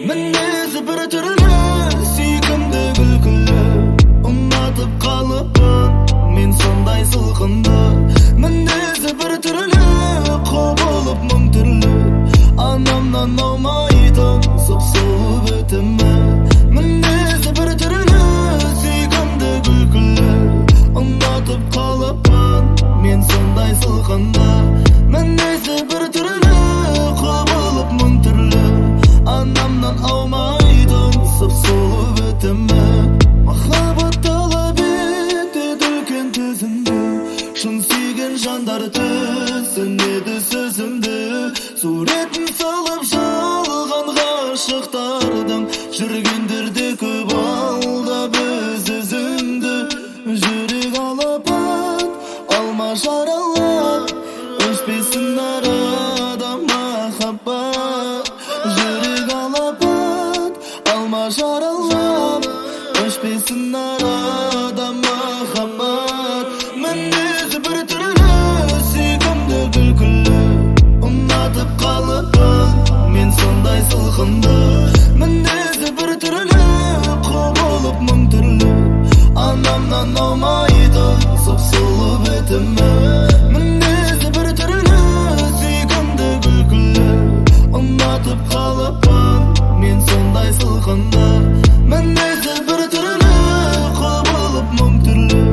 Мінезі бір түрлі, сүйкімді күлкілі, ұнатып қалыппын мен сондай сылқынды. Мінезі бір түрлі, құбылып мың түрлі, анамнан аумайтын сұп-сұлу бітімі. Мінезі бір түрлі, сүйкімді күлкілі, ұнатып қалыппын мен сондай сылқынды. Мінезі бір түрлі, құбылып мың түрлі, анамнан аумайтын сұп-сұлу бітімі. Махаббат талап етеді үлкен төзімді, шын сүйген жандар түсінеді сөзімді. Суретін салып жалған ғашықтардың, жүргендерде көп алдап өз өзіңді. Жүрек алапат, алма жаралап, өшпесін арада махаббат. Жүрек алапат, алма жаралап, өшпесін арада махаббат. Мінезі бір түрлі, сүйкімді күлкілі, ұнатып қалыппын мен сондай сылқынды. Мінезі бір түрлі, құбылып мың түрлі, анамнан аумайтын сұп-сұлу бітімі. Мінезі бір түрлі, сүйкімді күлкілі, ұнатып қалыппын мен сондай сылқынды. Мінезі бір түрлі, құбылып мың түрлі,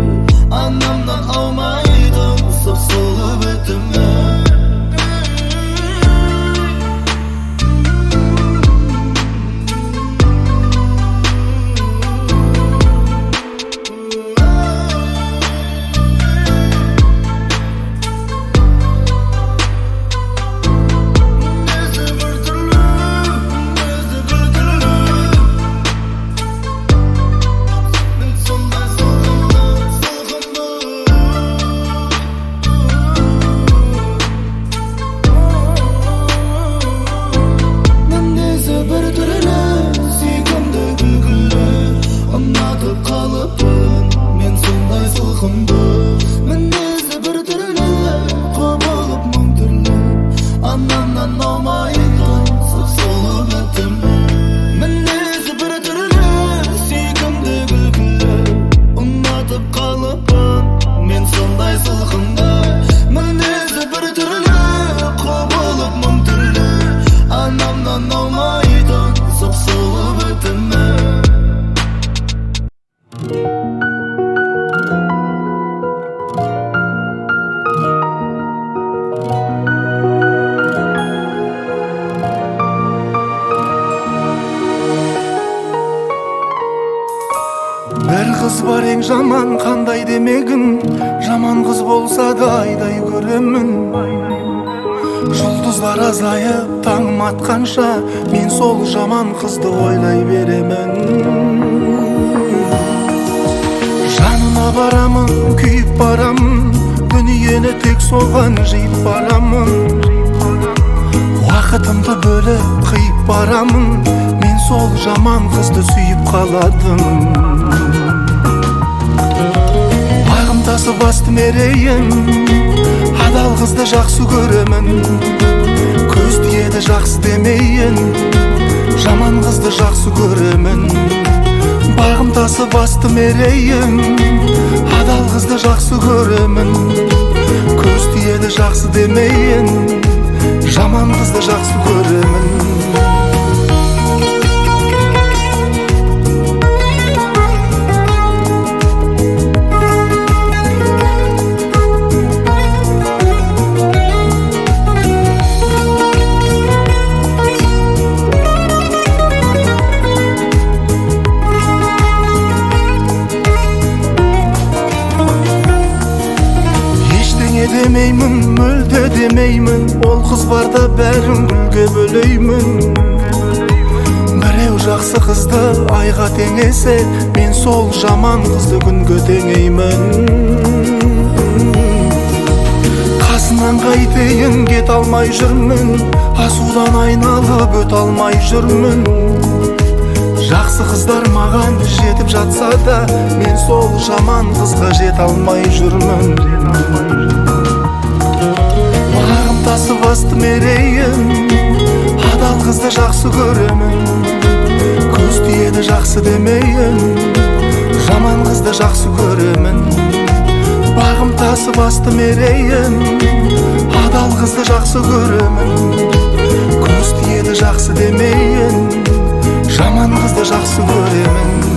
анамнан аумайтын сұп-сұлу бітімі. Мінезі бір түрлі, құбылып мың түрлі, анамнан аумайтын сұп-сұлу бітімі. Мінезі бір түрлі, сүйкімді күлкілі, ұнатып қалыппын мен сондай сылқынды. Мінезі бір түрлі, құбылып мың түрлі, анамнан аумайтын сұп-сұлу бітімі. Бір қыз бар ең жаман, қандай демегін, жаман қыз болса да айдай көремін. Жұлдыздар азайып таңым атқанша, мен сол жаман қызды ойлай беремін. Жанына барамын, күйіп барамын, дүниені тек соған жиып барамын. Уақытымды бөліп қиып барамын, мен сол жаман қызды сүйіп қаладым. Бағымтасы басты мерейім, адал қызды жақсы көремін. Көз тиеді жақсы демейін, жаман қызды жақсы көремін. Бағымтасы басты мерейім, адал қызды жақсы көремін. Көз тиеді жақсы демейін, жаман қызды жақсы көремін. Демеймін, мүлде демеймін, ол қыз барда бәрін гүлге бөлеймін. Біреу жақсы қызды айға теңесе, мен сол жаман қызды күнге теңеймін. Қасынан қайтейін, кет алмай жүрмін, асудан айналып өт алмай жүрмін. Жақсы қыздар маған жетіп жатса да, мен сол жаман қызға жете алмай жүрмін. Бағымтасы басты мерейім, адал қызды жақсы көремін. жақсы демейін, жаман қызды жақсы көремін. Бағым тасып асты мерейім, адал қызды жақсы көремін. Көз тиеді жақсы демейін, жаман қызды жақсы көремін.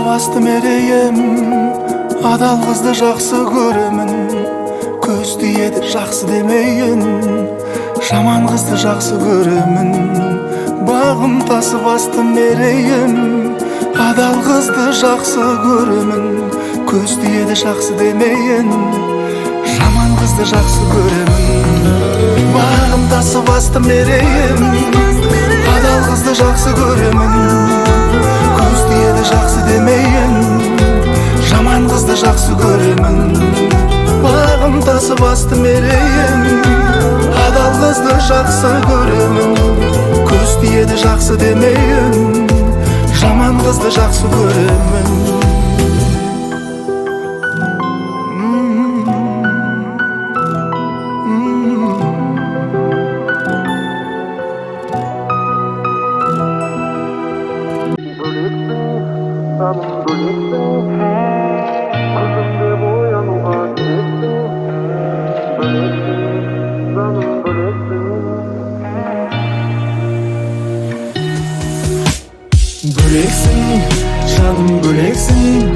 Асты мерейім, адал қызды жақсы көремін. Көз тиеді жақсы демейін, жаман қызды жақсы көремін. Бағым тасып асты мерейім, адал қызды жақсы көремін. Көз тиеді жақсы демейін, жаман қызды жақсы көремін. Бағым тасып асты мерейім, адал қызды жақсы көремін. Көз тиеді жақсы демейін, жаман қызды жақсы көремін. Бағым тасып асты мерейім, адал қызды жақсы көремін. Көз тиеді жақсы демейін, жаман қызды жақсы көремін. Бөлексің, жаным бөлексің,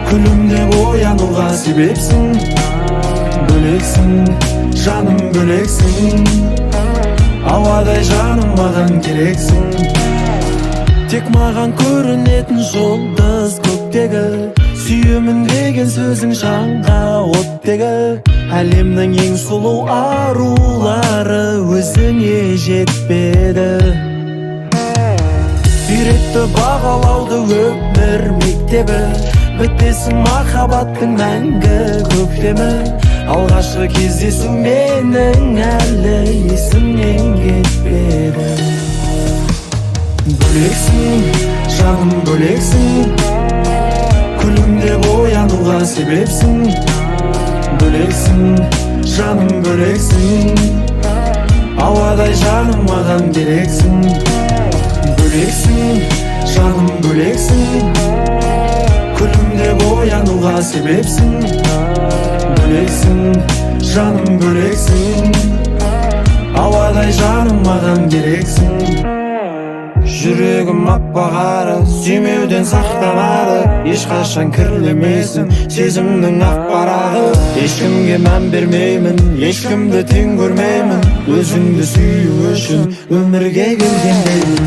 күлімде оянуға себепсің. Бөлексің, жаным бөлексің, ауадай жаным маған керексің. Тек маған көрінетін жұлдыз көктегі, сүйемін деген сөзің жанға оттегі. Әлемнің ең сұлу арулары өзіңе жетпеді. Үйретті бағалауды өмір мектебі, бітпесін махаббаттың мәңгі көктемі. Алғашқы кездесу менің әлі есімнен кетпеді. Бөлексің, жаным бөлексің, күлімде оянуға себепсің. Бөлексің, жаным бөлексің, ауадай жаным маған керексің. Бөлексің, жаным бөлексің, күлімде оянуға себепсің. Бөлексің, жаным бөлексің, ауадай жаным маған керексің. Жүрегім аппағары, сүймеуден сақтанады, ешқашан кірлемесін сезімнің ақ парағы. Ешкімге мән бермеймін, ешкімді тең көрмеймін, өзіңді сүю үшін өмірге келгендеймін.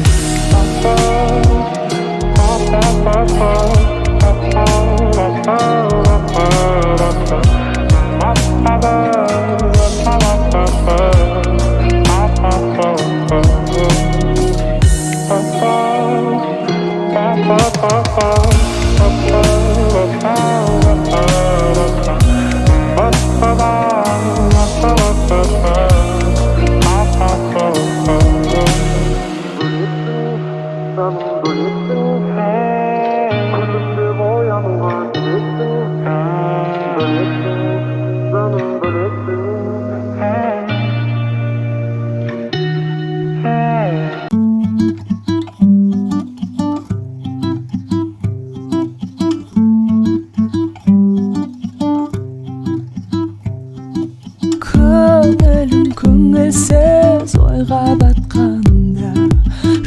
Көңілсіз ойға батқанда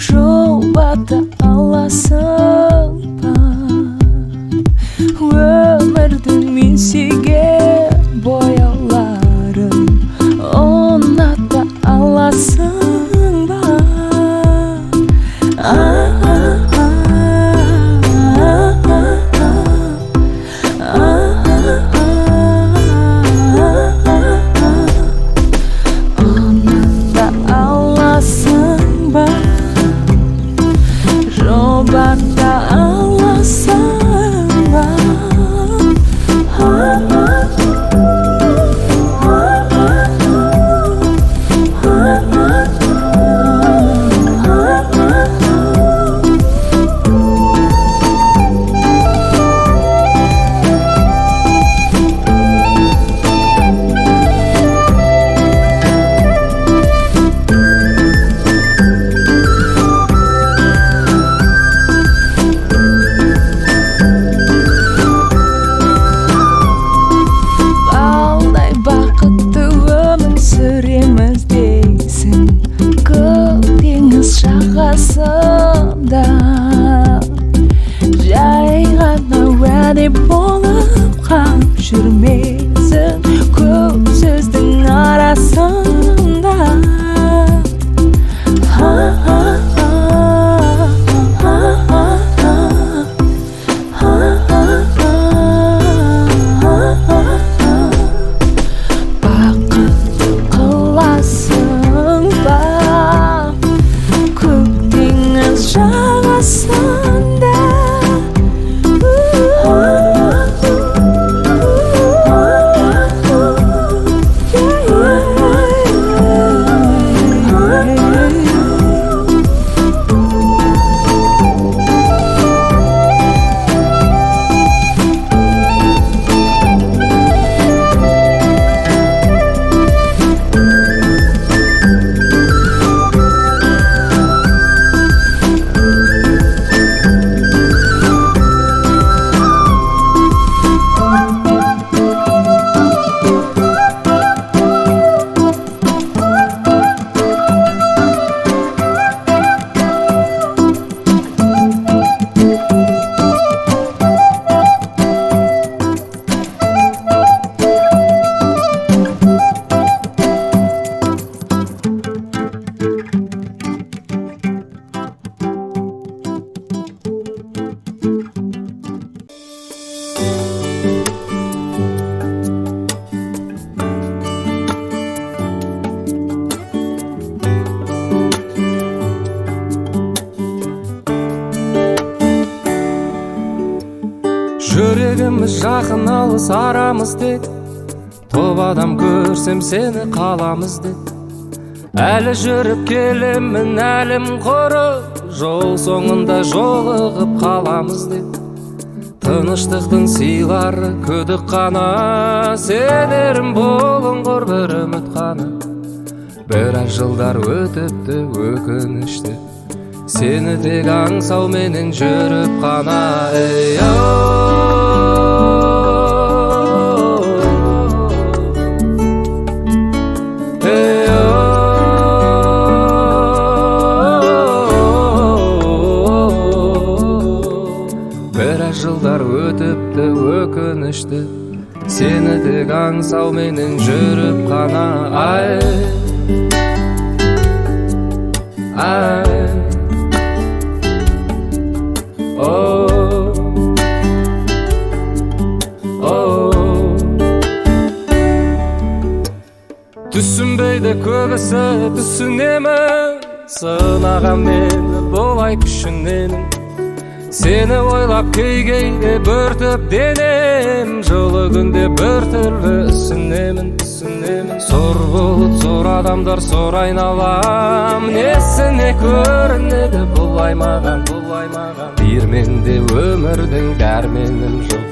жол бата аласың ба? Өмірдің мен сүйген бояуларын ұната аласың ба? жүрмесін көп сөздің арасында. Бақыт қыласың ба көк теңіз жағасында. Жүрегіміз жақын алыс арамыз дед, топ адам көрсем сені қаламыз дед. Әлі жүріп келемін әлім құры, жол соңында жолығып қаламыз дед. Тыныштықтың сыйлары көдік қана, сенерім болыңғыр бір үміт қана. Біраз жылдар өтіпті өкінішті, сені тек аңсауменен жүріп қана. Біраз жылдар өтіпті өкінішті, сені тек аңсауменен жүріп қана. Түсінбейді көбісі, түсінемін, сынаған мені болай күшінемін. Сені ойлап кей-кейде бүртіп денем, жылы күнде бір түрлі үсінемін. Зор бұлыт, зор адамдар, зор айналам, несіне көрінеді бұлай маған. Диірменде өмірдің дәрменім жоқ,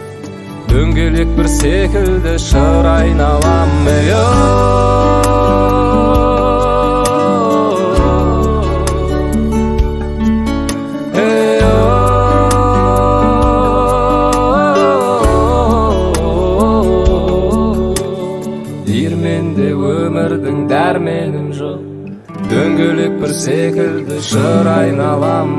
дөңгелек бір секілді шыр айналам. Диірменде өмірдің дәрменім жоқ, дөңгелек бір секілді шыр айналам.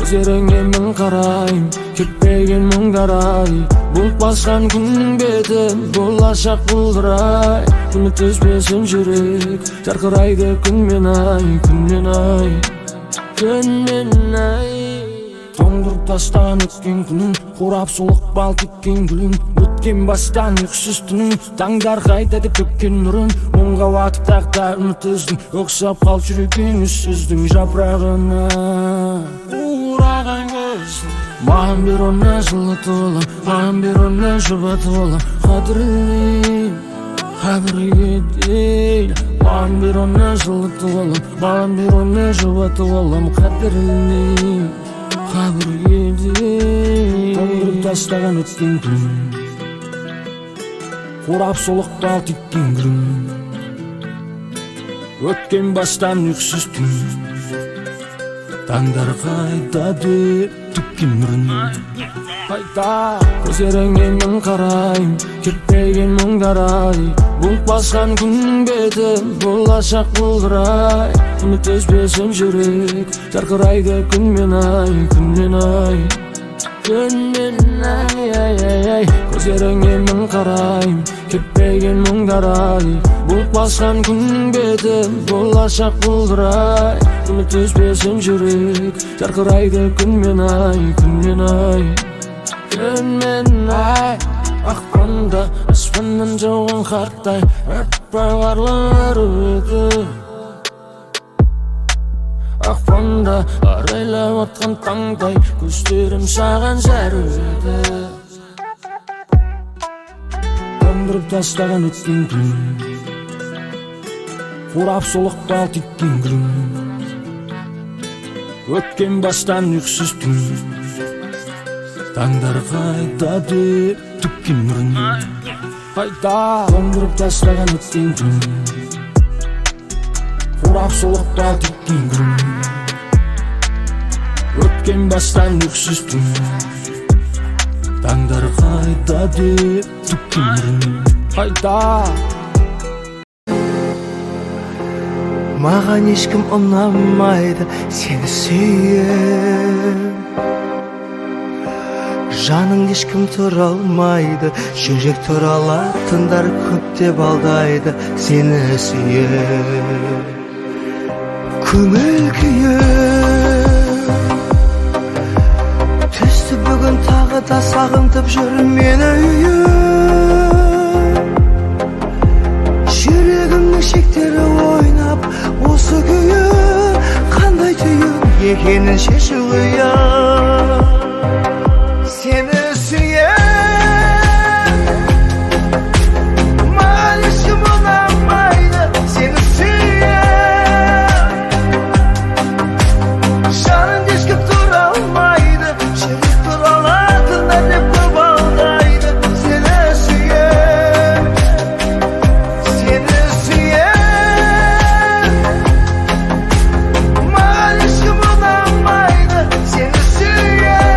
Көздеріңе мың қарайым, кетпеген мұңдар-ай. Бұлт басқан күннің беті, болашақ бұлдырай. Үміттеспесін жүрек, жарқырайды күнмен ай. тоңдырып тастаған өткен күнің, қурап солық бал теккен гүлің, өткен бастан ұйқысыз түнің, таңдар қайда деп төккен нұрын, мұңға батып тақта үміт үздің, ұқсап қал жүрегің үссіздің жапырағына. Ураған көзің, маған бер оны жылытып алам, маған бер оны жұбатып алам, қадірлеймін қабірге дейін. Маған бер оны жылытып алам, маған бер оны жұбатып алам, қадірлеймін қабірге дейін. Тоңдырып тастаған өткен күнің, қурап солық бал теккен гүлің, өткен бастан ұйқысыз түн, таңдар қайда деп төккен нұрын. Қайда көздеріңе мен қарайым, кетпеген мұңдар ай, бұлт басқан күннің беті болашақ бұлдырай. Үміт үзбесін жүрек, жарқырайды күнмен ай, күнмен ай, күнмен ай. Көздеріңе мен қарайым, кетпеген мұңдар ай, бұлт басқан күннің беті болашақ бұлдырай. Үміт үзбесін жүрек, жарқырайды күнмен ай, күнмен ай, күнмен ай. Ақпанда аспаннан жауған қартай, әппақ қарлар өті. Ақпанда арайлап атқан таңдай, көздерім саған зәреді. Тоңдырып тастаған өткен күн, қурап солық бал теккен гүлің, өткен бастан ұйқысыз түн, таңдар қайда деп төккен нұрын. Қайда тоңдырып тастаған өткен күн, қурап солық бал теккен гүлің, өткен бастан ұйқысыз түн, таңдар қайда деп төккен нұрын. Қайда Маған ешкім ұнамайды, сені сүйем. Жаның ешкім тұра алмайды, жүрек тұра алатындар көп деп алдайды, сені сүйем. Көңіл күйім түсті бүгін тағы да сағынтып жүр мені үйім. Жүрегімнің шектері ойнап, осы күйі қандай түйін екенін шешу қиын. Seni süyen Mağan ışkım olamaydı, seni süyen Şanın düşküp duralmaydı, çelik duraladığında ne kubaldaydı. Seni süyen Mağan ışkım olamaydı, seni süyen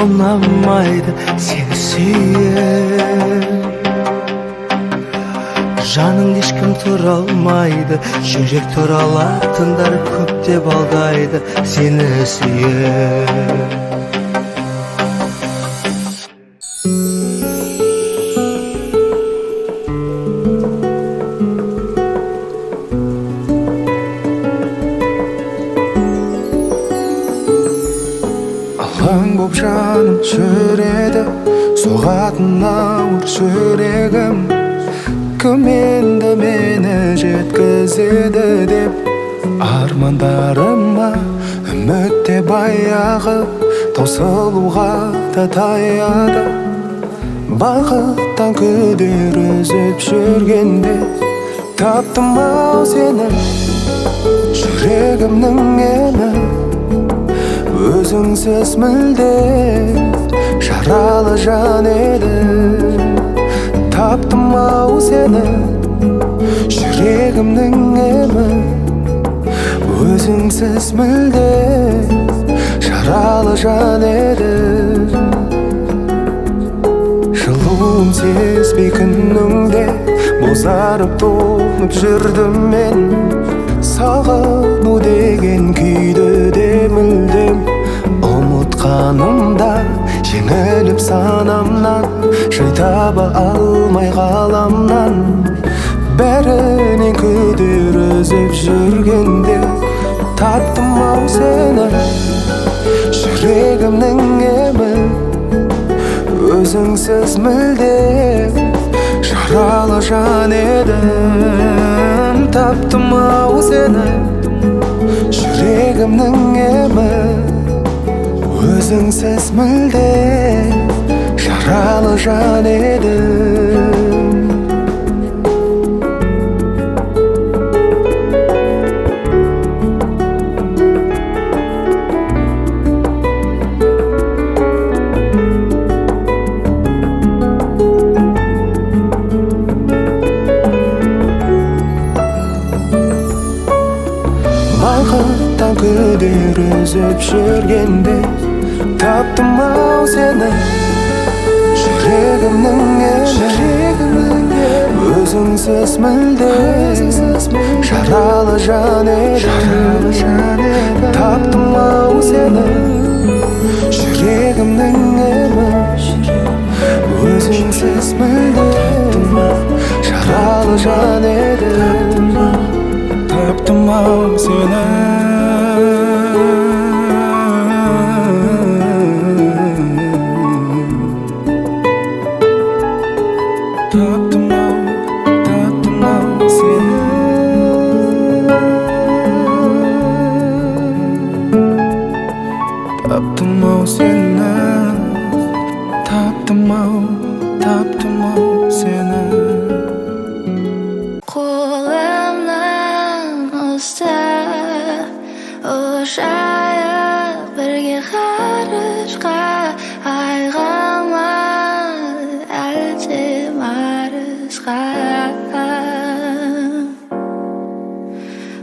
ұнамайды сені сүйіп. Жаның ешкім тұра алмайды, жүрек тұра алатындар көп деп алдайды сені сүйіп. Алаң боп жаным жүреді, соғатын ауыр жүрегім. Кім енді мені жеткізеді деп армандарыма, үмітте баяғы таусылуға да таяды. Бақыттан күдер үзіп жүргенде таптым ау сені, жүрегімнің емі. Өзіңсіз мүлде жаралы жан еді. Таптым ау сені, жүрегімнің емі. Өзіңсіз мүлде жаралы жан еді. Жылуын сезбей күніңде бозарып толып жүрдім мен. Сағыну деген күйді де мүлдем ұмытқанымда, жеңіліп санамнан, жай таба алмай ғаламнан. Бәрінен күдер үзіп жүргенде таптым ау сені, жүрегімнің емі. Өзіңсіз мүлде жаралы жан едім. Таптым ау сені, жүрегімнің емі. Өзіңсіз мүлде жаралы жан едім. Бақыттан күдер үзіп жүргенде таптым ау сені, жүрегімнің емі. Өзіңсіз мүлде жаралы жан едім. Таптым ау сені, жүрегімнің емі. Өзіңсіз мүлде жаралы жан едім. Таптым ау сені. Таптым ау сені. Таптым ау сені. Таптым ау сені. Қолымнан ұстап ұшайық бірге ғарышқа, айға ма әлде марсқа.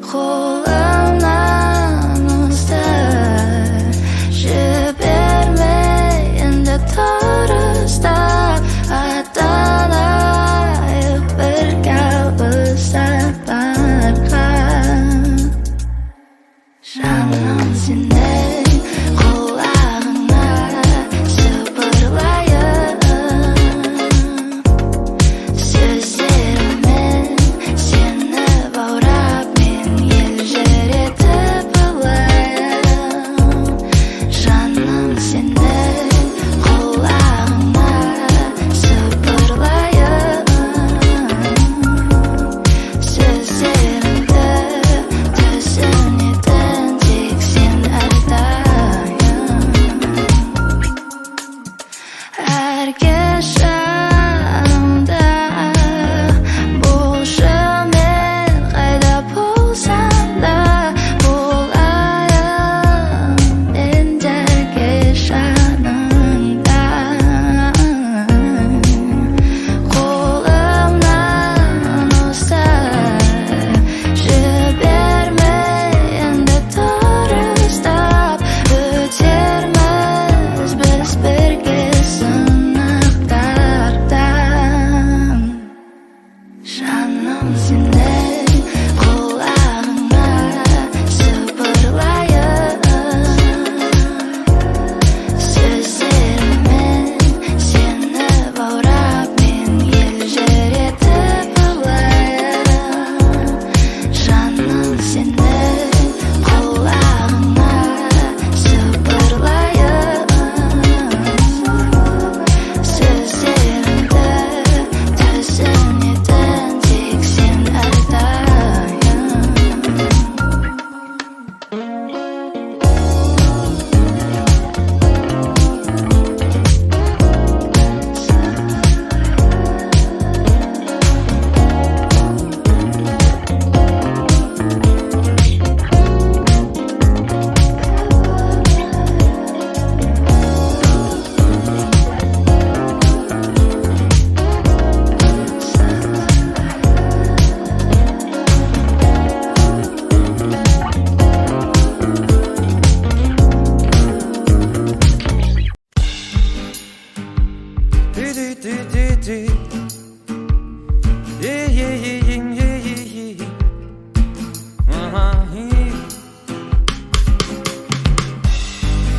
Қолымнан ұстап жібермей енді тұрыстап, аттанайық бірге алыс сапарға. Жаным сенің құлағыңа сыбырлайын, сөздеріммен сені баурап мен елжіретіп алайын. Жаным сенің құлағыңа сыбырлайын, сөздерімді түсінетін тек сен әрдайым. Әр кеш жанымда болшы мен, қайда болсам да болайын мен әр кеш жаныңда. Қолымнан ұстап жібермей енді тұрыстап, өтерміз біз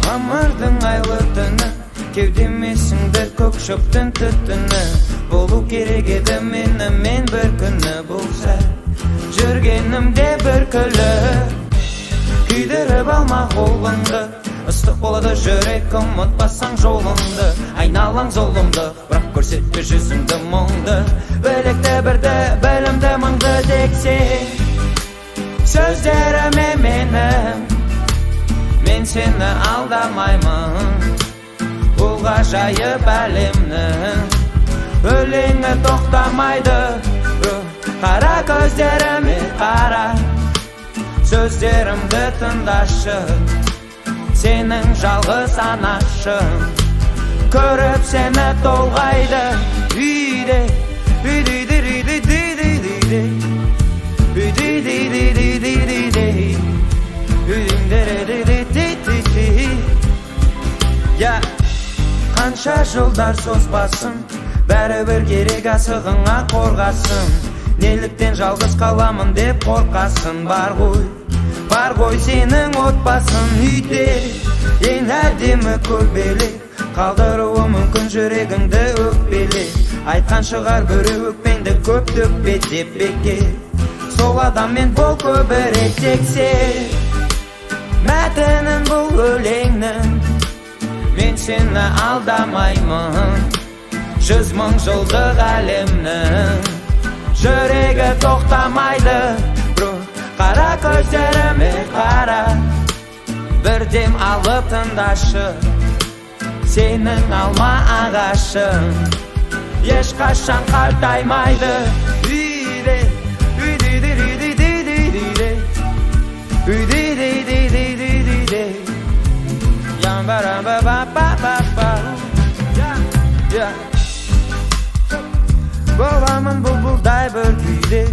Мамырдың айлы түні кеудеме сіңді көк шөптің түтіні болу керек еді мен бір күні болса жүргенімде бір күлі күйдіріп алма қолыңды ыстық болады жүрек ұмытпасаң жолыңды айналаң зұлымды бірақ көрсетпе жүзіңді мұңды білекті бірді білімді мыңды тексе сөздеріме менің мен сені алдамаймын бұл ғажайып әлемнің өлеңі тоқтамайды қара көздеріме қара сөздерімді тыңдашы сенің жалғыз анашың көріп сені толғайды үйде қанша жылдар созбасын бәрібір керек асығыңа қорғасын неліктен жалғыз қаламын деп қорқасың бар ғой сенің отбасың үйде ең әдемі көбелек қалдыруы мүмкін жүрегіңді өкпелеп айтқан шығар біреу өкпеңді көп төкпе деп бекер сол адаммен бол көбірек тексе мәтінін бұл өлеңнің мен сені алдамаймын 100 мың жылдық әлемнің жүрегі тоқтамайды қара көздеріме қара бірдем алып тыңдашы сенің алма ағашың ешқашан қартаймайды боламын бұлбұлдай бір күйде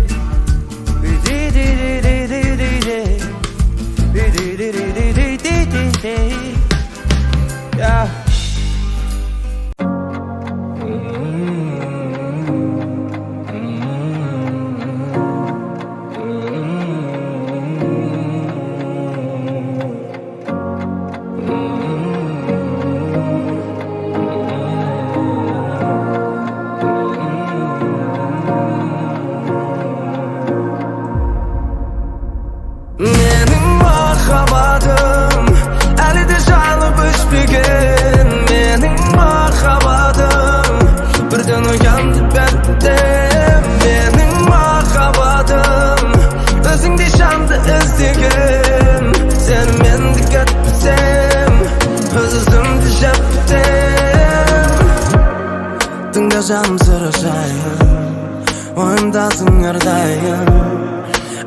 Тыңдасам сыры жайын ойымдасың әрдайым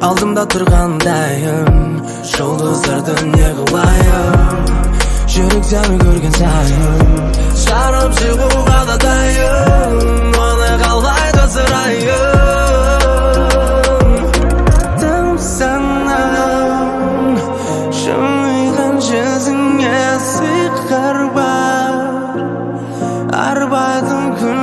алдымда тұрғандайым жұлдыздарды не қылайын жүрек сені көрген сайын жарып шығуға да дайын оны қалай жасырайын тымсаңнан жымиған жүзіңе сиқыр бар арбайтын күн